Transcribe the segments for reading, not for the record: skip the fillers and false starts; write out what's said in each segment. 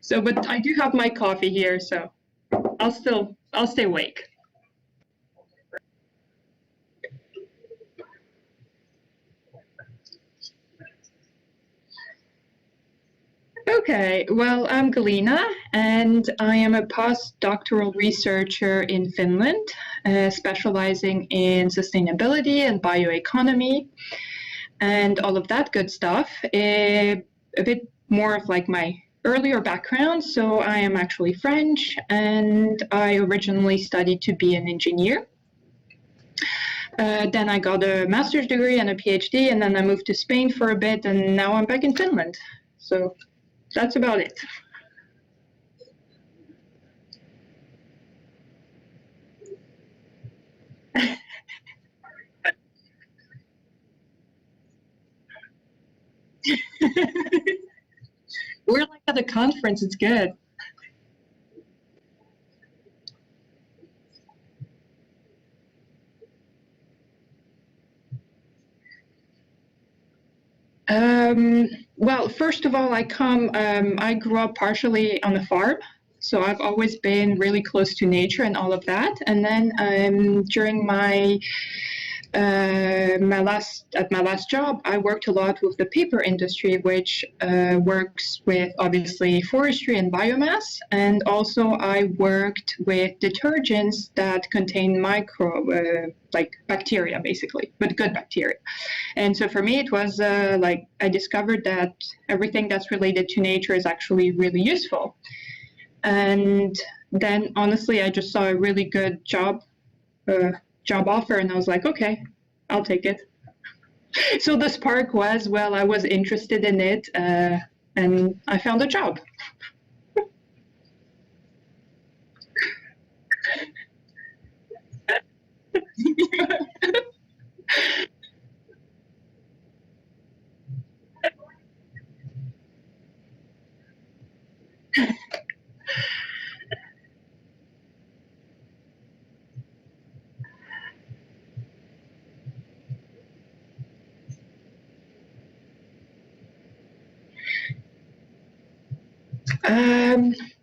So, but I do have my coffee here, so I'll stay awake. Okay, well, I'm Galina, and I am a postdoctoral researcher in Finland, specializing in sustainability and bioeconomy and all of that good stuff. A bit more of like my earlier background. So I am actually French, and I originally studied to be an engineer. Then I got a master's degree and a PhD, and then I moved to Spain for a bit, and now I'm back in Finland. So that's about it. We're like at a conference, it's good. Well, first of all, I grew up partially on a farm, so I've always been really close to nature and all of that. And then during my last job, I worked a lot with the paper industry, which works with obviously forestry and biomass. And also I worked with detergents that contain like bacteria, basically, but good bacteria. And so for me, it was like I discovered that everything that's related to nature is actually really useful. And then honestly, I just saw a really good job offer, and I was like, okay, I'll take it. So the spark was, well, I was interested in it, and I found a job.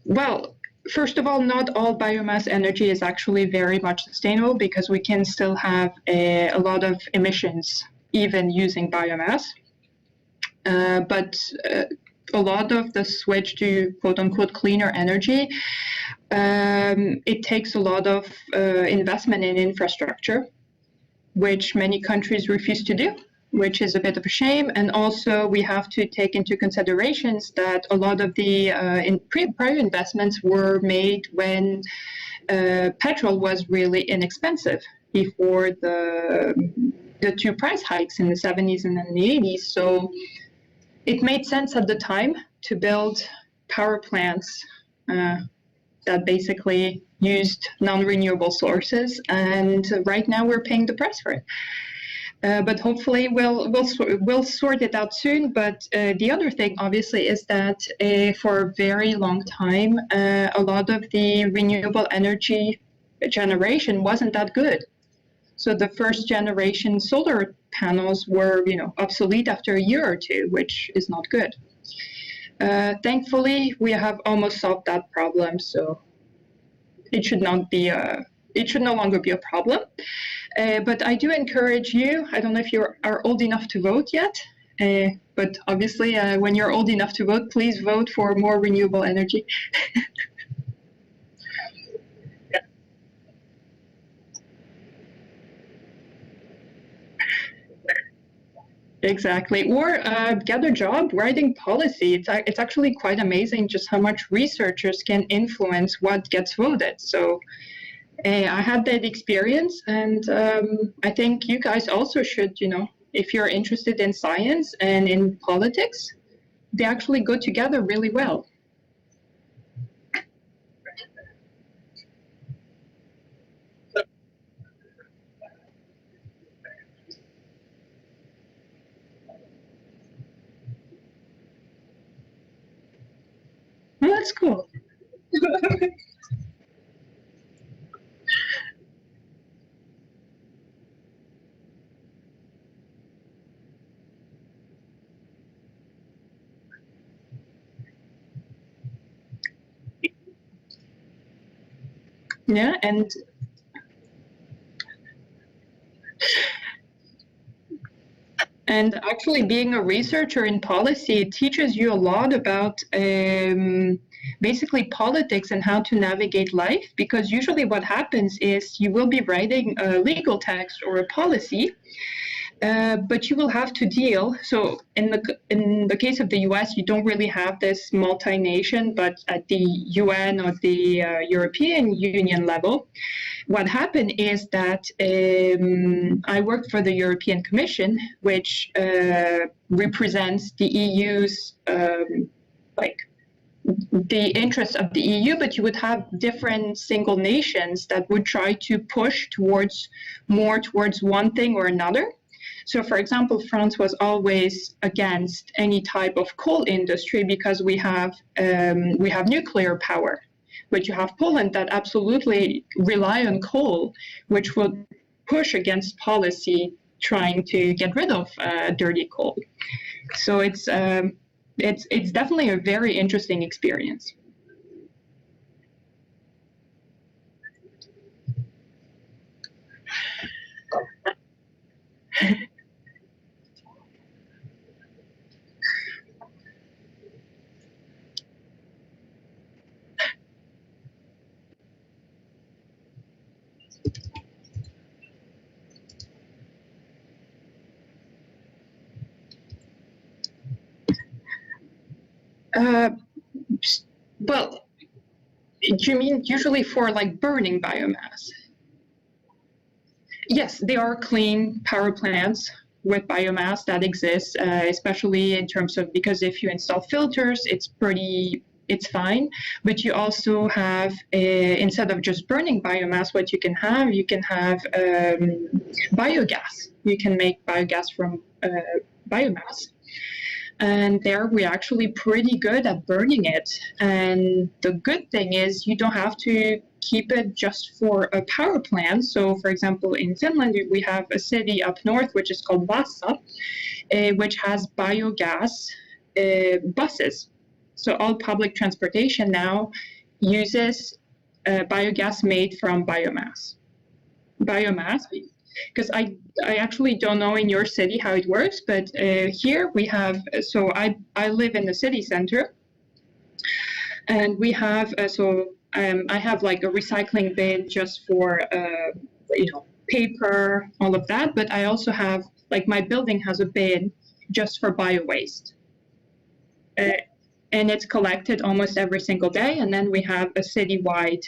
Well, first of all, not all biomass energy is actually very much sustainable because we can still have a lot of emissions even using biomass. But a lot of the switch to quote unquote cleaner energy, it takes a lot of investment in infrastructure, which many countries refuse to do, which is a bit of a shame. And also we have to take into considerations that a lot of the prior investments were made when petrol was really inexpensive before the two price hikes in the 70s and then the 80s. So it made sense at the time to build power plants that basically used non-renewable sources, and right now we're paying the price for it. But hopefully we'll sort it out soon. But the other thing, obviously, is that for a very long time, a lot of the renewable energy generation wasn't that good. So the first generation solar panels were, obsolete after a year or two, which is not good. Thankfully, we have almost solved that problem, so it should no longer be a problem. But I do encourage you, I don't know if you are old enough to vote yet, but obviously when you're old enough to vote, please vote for more renewable energy. Exactly. Or get a job writing policy. It's actually quite amazing just how much researchers can influence what gets voted. So I had that experience, and I think you guys also should, if you're interested in science and in politics, they actually go together really well. Well, that's cool. Yeah, and actually, being a researcher in policy, it teaches you a lot about basically politics and how to navigate life. Because usually, what happens is you will be writing a legal text or a policy, but you will have to deal. So in the case of the U.S., you don't really have this multi-nation, but at the UN or the European Union level, what happened is that I worked for the European Commission, which represents the EU's like the interests of the EU, but you would have different single nations that would try to push more towards one thing or another. So, for example, France was always against any type of coal industry because we have nuclear power. But you have Poland that absolutely rely on coal, which would push against policy trying to get rid of dirty coal. So it's definitely a very interesting experience. Well, do you mean usually for like burning biomass? Yes, there are clean power plants with biomass that exist, especially in terms of because if you install filters, it's fine. But you also have instead of just burning biomass, what you can have biogas. You can make biogas from biomass. And there we're actually pretty good at burning it. And the good thing is you don't have to keep it just for a power plant. So, for example, in Finland, we have a city up north, which is called Vasa, which has biogas buses. So all public transportation now uses biogas made from biomass. Because I actually don't know in your city how it works, but here we have, so I live in the city center, and we have, I have like a recycling bin just for, paper, all of that, but I also have, like my building has a bin just for bio waste. And it's collected almost every single day, and then we have a citywide,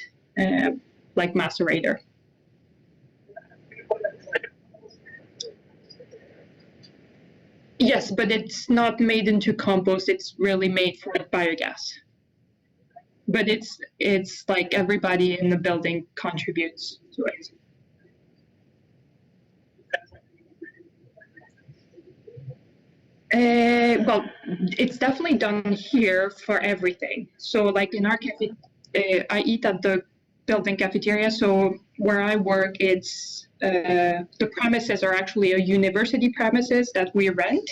like macerator. Yes, but it's not made into compost. It's really made for biogas. But it's like everybody in the building contributes to it. Well, it's definitely done here for everything. So, like in our cafe, I eat at the building cafeteria. So where I work, it's the premises are actually a university premises that we rent.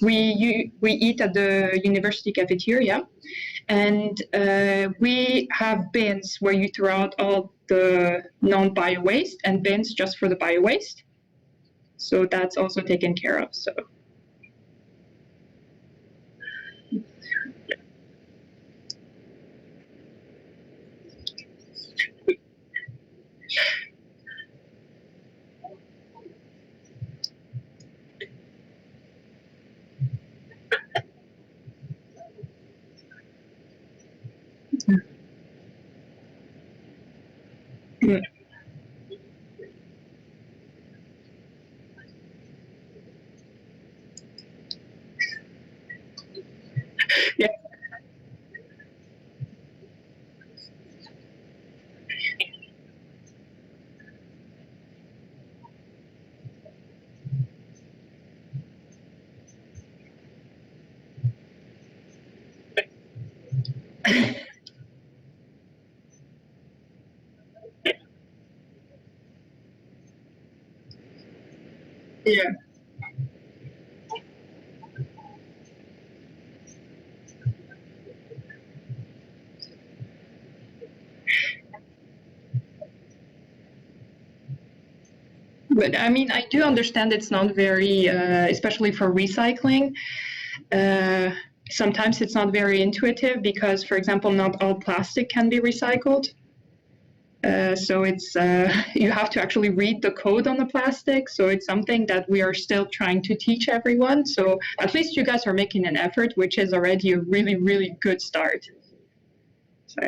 We eat at the university cafeteria, and we have bins where you throw out all the non-bio waste and bins just for the bio waste. So that's also taken care of. So. Mm. Yeah. Yeah. But I mean, I do understand it's not very, especially for recycling. Uh, Sometimes it's not very intuitive because, for example, not all plastic can be recycled. So it's you have to actually read the code on the plastic. So it's something that we are still trying to teach everyone. So at least you guys are making an effort, which is already a really, really good start. So.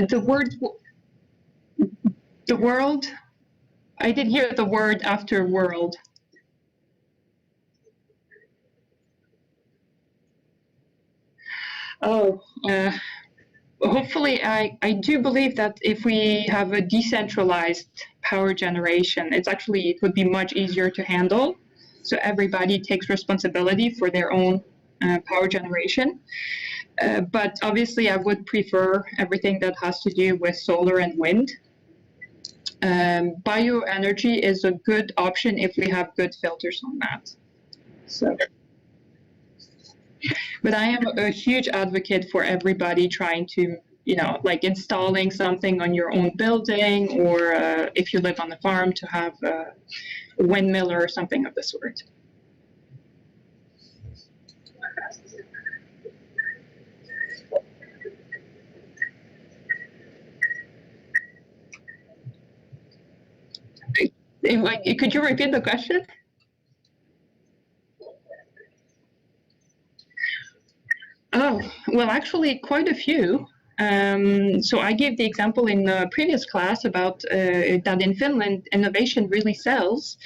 The word, the world, I did hear the word after world. Oh, hopefully, I do believe that if we have a decentralized power generation, it would be much easier to handle. So everybody takes responsibility for their own power generation. But obviously, I would prefer everything that has to do with solar and wind. Bioenergy is a good option if we have good filters on that. So, but I am a huge advocate for everybody trying to, like installing something on your own building, or if you live on the farm, to have a windmill or something of the sort. Could you repeat the question? Oh, well, actually, quite a few. So I gave the example in the previous class about that in Finland, innovation really sells.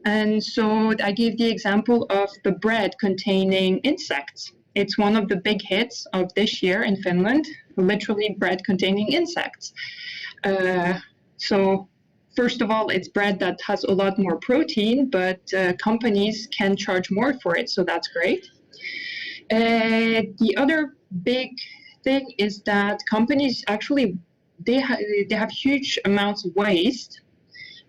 And so I gave the example of the bread containing insects. It's one of the big hits of this year in Finland, literally bread containing insects. So first of all, it's bread that has a lot more protein, but companies can charge more for it, so that's great. The other big thing is that companies actually they have huge amounts of waste,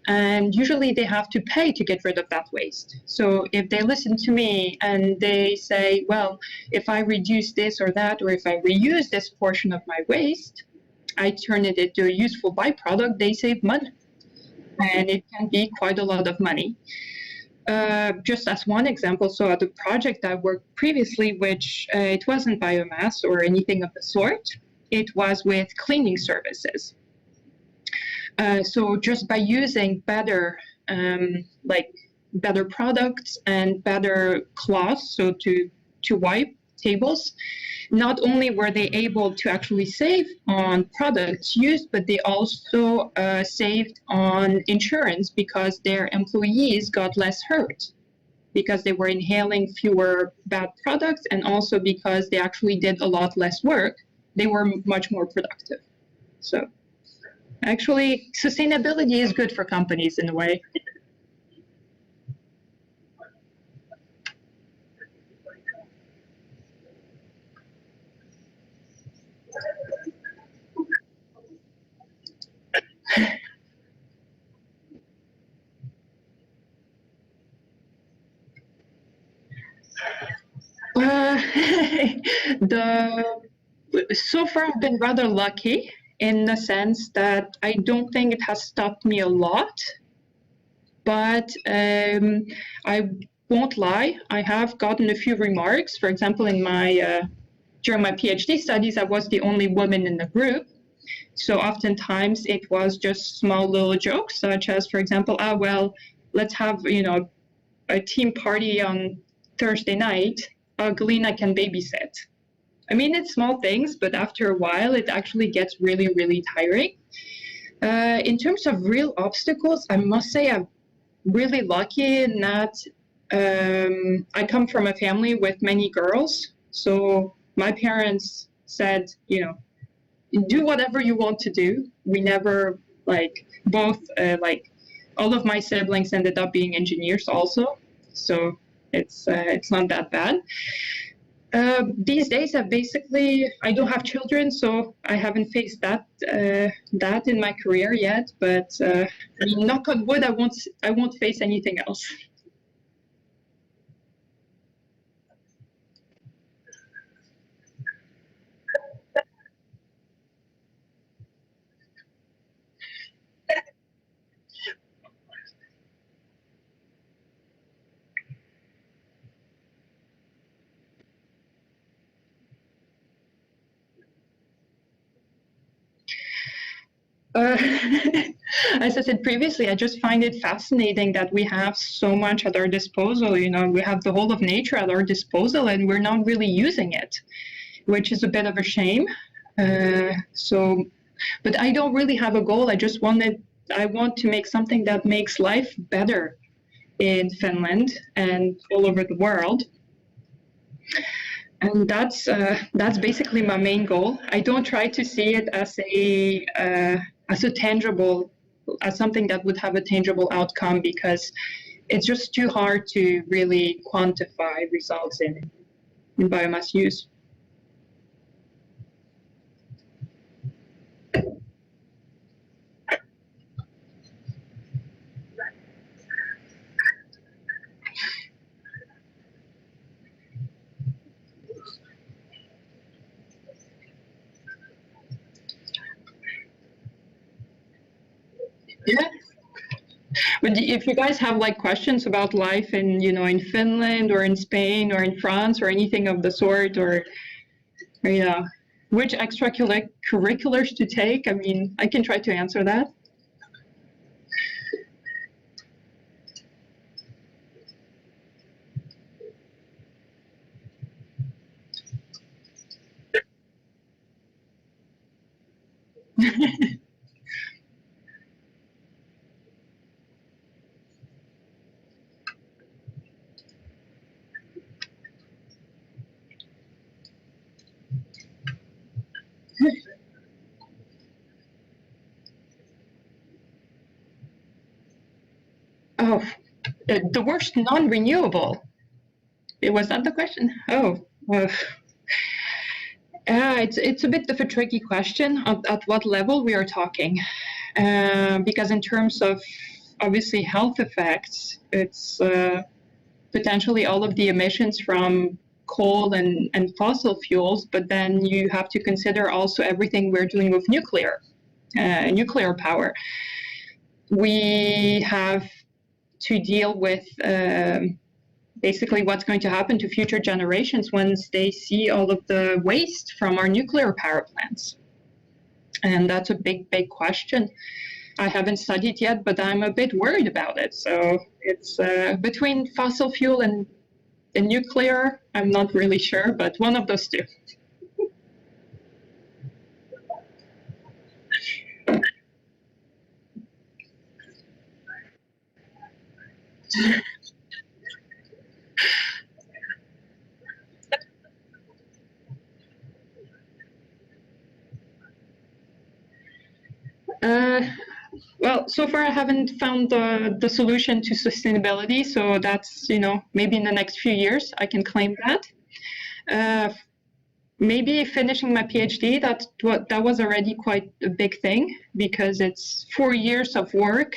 and usually they have to pay to get rid of that waste. So if they listen to me and they say, well, if I reduce this or that, or if I reuse this portion of my waste, I turn it into a useful byproduct, they save money, and it can be quite a lot of money. Just as one example, so at the project I worked previously, which it wasn't biomass or anything of the sort, it was with cleaning services. So just by using better, better products and better cloths, so to wipe tables, not only were they able to actually save on products used, but they also saved on insurance because their employees got less hurt because they were inhaling fewer bad products, and also because they actually did a lot less work. They were much more productive. So actually, sustainability is good for companies in a way. The So far I've been rather lucky in the sense that I don't think it has stopped me a lot, but I won't lie, I have gotten a few remarks. For example, in my during my PhD studies, I was the only woman in the group. So oftentimes it was just small little jokes, such as, for example, well, let's have, a team party on Thursday night. Galina can babysit. I mean, it's small things, but after a while, it actually gets really, really tiring. In terms of real obstacles, I must say I'm really lucky in that I come from a family with many girls. So my parents said, do whatever you want to do. We never both all of my siblings ended up being engineers also. so it's not that bad. These days, I don't have children, so I haven't faced that in my career yet. But I mean, knock on wood, I won't face anything else. As I said previously, I just find it fascinating that we have so much at our disposal. You know, we have the whole of nature at our disposal, and we're not really using it, which is a bit of a shame. But I don't really have a goal. I want to make something that makes life better in Finland and all over the world. And that's basically my main goal. I don't try to see it as something that would have a tangible outcome, because it's just too hard to really quantify results in biomass use. Yeah. But if you guys have like questions about life in Finland or in Spain or in France or anything of the sort, or which extracurriculars to take, I mean, I can try to answer that. Oh, the worst non-renewable. Was that the question? Oh, it's a bit of a tricky question at what level we are talking, because in terms of obviously health effects, it's potentially all of the emissions from coal and fossil fuels, but then you have to consider also everything we're doing with nuclear power. We have to deal with basically what's going to happen to future generations once they see all of the waste from our nuclear power plants. And that's a big, big question. I haven't studied yet, but I'm a bit worried about it. So it's between fossil fuel and nuclear, I'm not really sure, but one of those two. Well, so far I haven't found the solution to sustainability. So that's, maybe in the next few years I can claim that. Maybe finishing my PhD, that was already quite a big thing, because it's 4 years of work,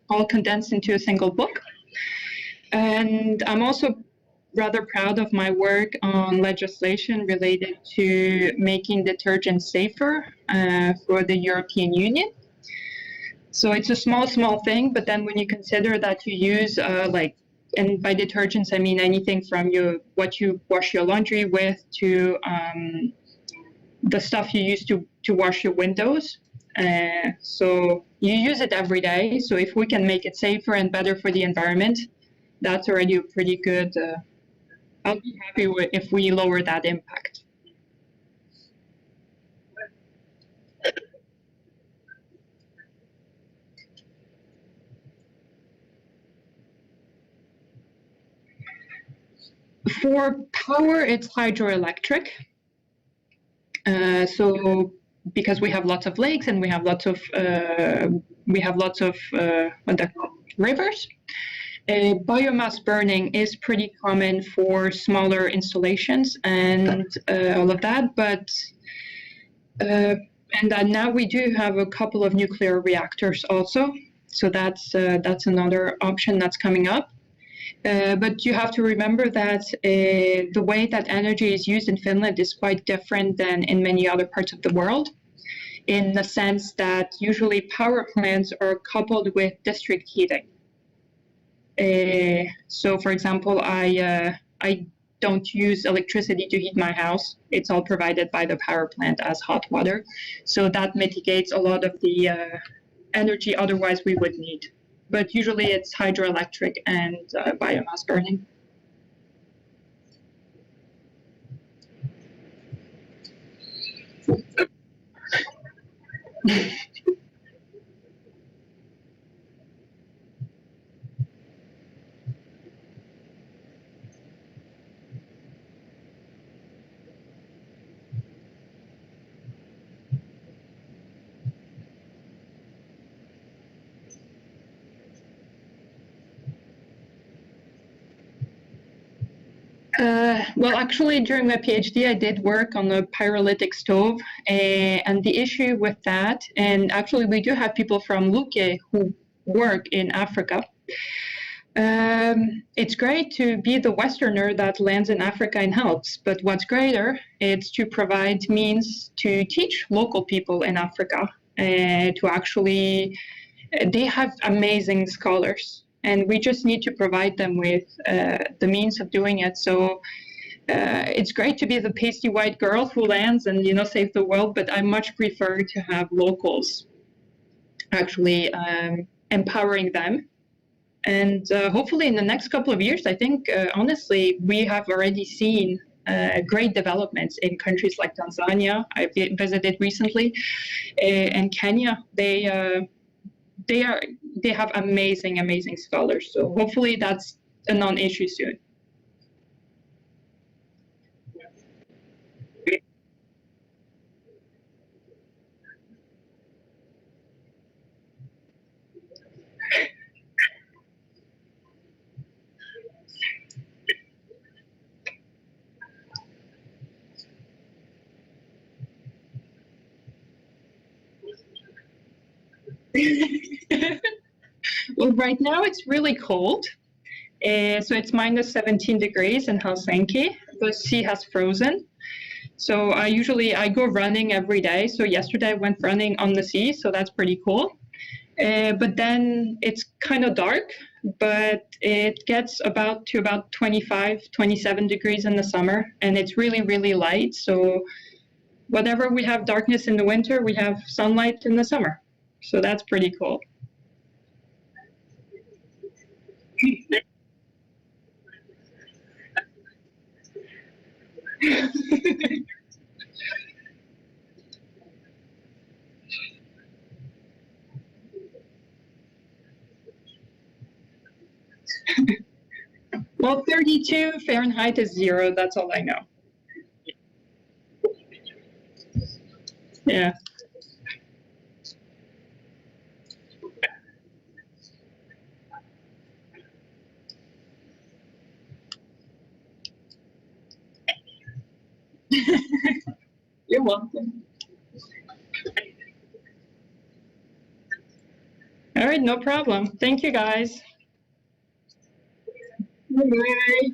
all condensed into a single book. And I'm also rather proud of my work on legislation related to making detergents safer for the European Union. So it's a small thing, but then when you consider that you use and by detergents I mean anything from what you wash your laundry with to the stuff you use to wash your windows. So you use it every day. So if we can make it safer and better for the environment, that's already a pretty good. I'll be happy if we lower that impact. For power, it's hydroelectric. So because we have lots of lakes and we have lots of what they're called, rivers, Biomass burning is pretty common for smaller installations and all of that, but now we do have a couple of nuclear reactors also, so that's another option that's coming up. But you have to remember that the way that energy is used in Finland is quite different than in many other parts of the world, in the sense that usually power plants are coupled with district heating. So, for example, I don't use electricity to heat my house. It's all provided by the power plant as hot water. So that mitigates a lot of the energy otherwise we would need. But usually it's hydroelectric and biomass burning. Well, actually, during my PhD, I did work on a pyrolytic stove, and the issue with that, and actually, we do have people from Luke who work in Africa. It's great to be the Westerner that lands in Africa and helps, but what's greater is to provide means to teach local people in Africa to actually, they have amazing scholars, and we just need to provide them with the means of doing it. So it's great to be the pasty white girl who lands and save the world, but I much prefer to have locals actually empowering them. And hopefully in the next couple of years, I think, honestly, we have already seen great developments in countries like Tanzania. I visited recently, and Kenya. They have amazing scholars. So hopefully that's a non-issue soon. Well, right now it's really cold. So it's minus 17 degrees in Helsinki. The sea has frozen. So I go running every day. So yesterday I went running on the sea, so that's pretty cool. But then it's kind of dark, but it gets to about 25, 27 degrees in the summer, and it's really light. So whatever we have darkness in the winter, we have sunlight in the summer. So that's pretty cool. Well, 32 Fahrenheit is 0. That's all I know. Yeah. You're welcome. All right, no problem. Thank you, guys. Bye.